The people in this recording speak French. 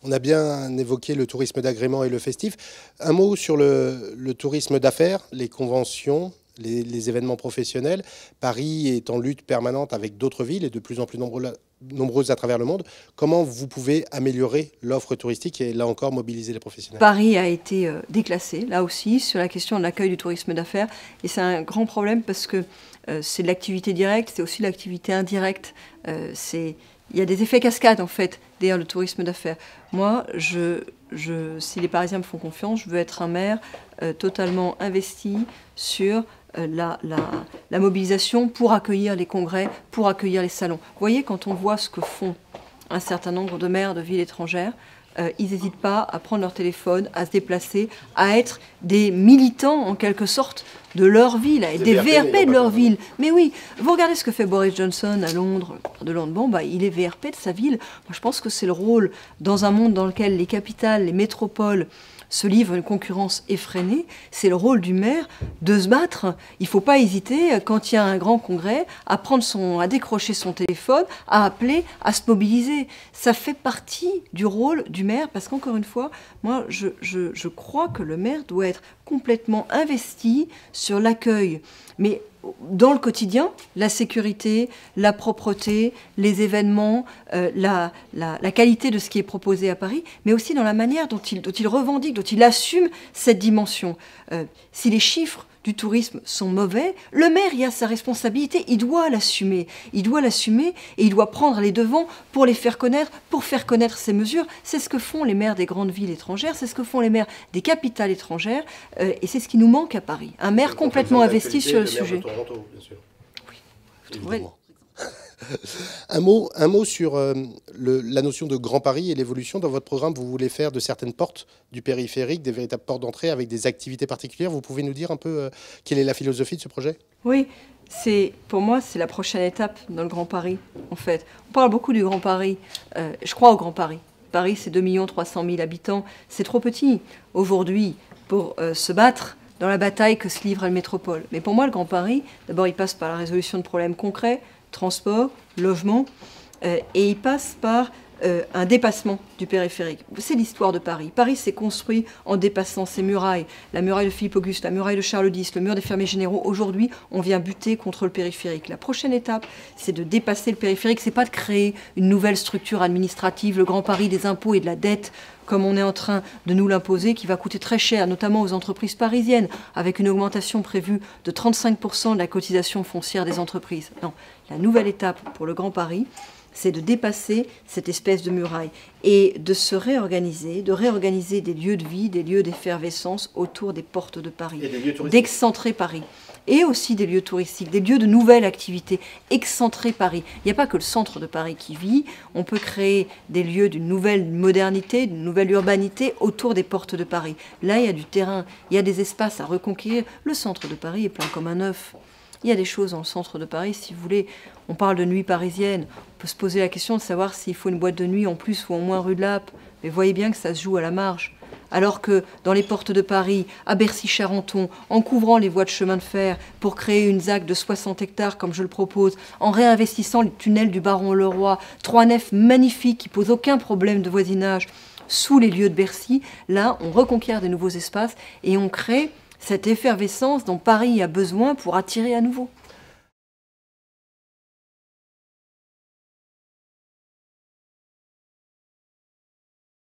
On a bien évoqué le tourisme d'agrément et le festif. Un mot sur le tourisme d'affaires, les conventions, les événements professionnels. Paris est en lutte permanente avec d'autres villes et de plus en plus nombreuses à travers le monde. Comment vous pouvez améliorer l'offre touristique et là encore mobiliser les professionnels? Paris a été déclassé, là aussi, sur la question de l'accueil du tourisme d'affaires. Et c'est un grand problème parce que c'est de l'activité directe, c'est aussi de l'activité indirecte. Il y a des effets cascades, en fait, derrière le tourisme d'affaires. Moi, si les Parisiens me font confiance, je veux être un maire totalement investi sur la mobilisation pour accueillir les congrès, pour accueillir les salons. Vous voyez, quand on voit ce que font un certain nombre de maires de villes étrangères, ils n'hésitent pas à prendre leur téléphone, à se déplacer, à être des militants en quelque sorte de leur ville, à être des VRP de leur ville. Mais oui, vous regardez ce que fait Boris Johnson à Londres, de Londres, bon, il est VRP de sa ville. Moi, je pense que c'est le rôle, dans un monde dans lequel les capitales, les métropoles se livrent une concurrence effrénée, c'est le rôle du maire de se battre. Il ne faut pas hésiter, quand il y a un grand congrès, à décrocher son téléphone, à appeler, à se mobiliser. Ça fait partie du rôle du maire, parce qu'encore une fois, moi, je crois que le maire doit être complètement investi sur l'accueil. Mais dans le quotidien, la sécurité, la propreté, les événements, la qualité de ce qui est proposé à Paris, mais aussi dans la manière dont il revendique, dont il assume cette dimension. Si les chiffres du tourisme sont mauvais, le maire y a sa responsabilité, il doit l'assumer. Il doit l'assumer et il doit prendre les devants pour les faire connaître, pour faire connaître ces mesures. C'est ce que font les maires des grandes villes étrangères, c'est ce que font les maires des capitales étrangères, et c'est ce qui nous manque à Paris. Un maire complètement investi sur le sujet. Le maire de Toronto, bien sûr. Oui, évidemment. Un mot sur la notion de Grand Paris et l'évolution. Dans votre programme, vous voulez faire de certaines portes du périphérique des véritables portes d'entrée avec des activités particulières. Vous pouvez nous dire un peu quelle est la philosophie de ce projet? Oui, pour moi, c'est la prochaine étape dans le Grand Paris, en fait. On parle beaucoup du Grand Paris. Je crois au Grand Paris. Paris, c'est 2 300 000 habitants. C'est trop petit, aujourd'hui, pour se battre dans la bataille que se livre la métropole. Mais pour moi, le Grand Paris, d'abord, il passe par la résolution de problèmes concrets, transport, logement, et il passe par un dépassement du périphérique. C'est l'histoire de Paris. Paris s'est construit en dépassant ses murailles. La muraille de Philippe-Auguste, la muraille de Charles X, le mur des fermiers généraux. Aujourd'hui, on vient buter contre le périphérique. La prochaine étape, c'est de dépasser le périphérique. C'est pas de créer une nouvelle structure administrative, le Grand Paris des impôts et de la dette, comme on est en train de nous l'imposer, qui va coûter très cher, notamment aux entreprises parisiennes, avec une augmentation prévue de 35% de la cotisation foncière des entreprises. Non, la nouvelle étape pour le Grand Paris, c'est de dépasser cette espèce de muraille et de se réorganiser, de réorganiser des lieux de vie, des lieux d'effervescence autour des portes de Paris, d'excentrer Paris. Et aussi des lieux touristiques, des lieux de nouvelles activités, excentrer Paris. Il n'y a pas que le centre de Paris qui vit, on peut créer des lieux d'une nouvelle modernité, d'une nouvelle urbanité autour des portes de Paris. Là, il y a du terrain, il y a des espaces à reconquérir. Le centre de Paris est plein comme un œuf. Il y a des choses dans le centre de Paris, si vous voulez, on parle de nuit parisienne, on peut se poser la question de savoir s'il faut une boîte de nuit en plus ou en moins rue de Lappe, mais voyez bien que ça se joue à la marge. Alors que dans les portes de Paris, à Bercy-Charenton, en couvrant les voies de chemin de fer pour créer une ZAC de 60 hectares comme je le propose, en réinvestissant les tunnels du Baron Leroy, 3 nefs magnifiques qui posent aucun problème de voisinage sous les lieux de Bercy, là on reconquiert des nouveaux espaces et on crée cette effervescence dont Paris a besoin pour attirer à nouveau.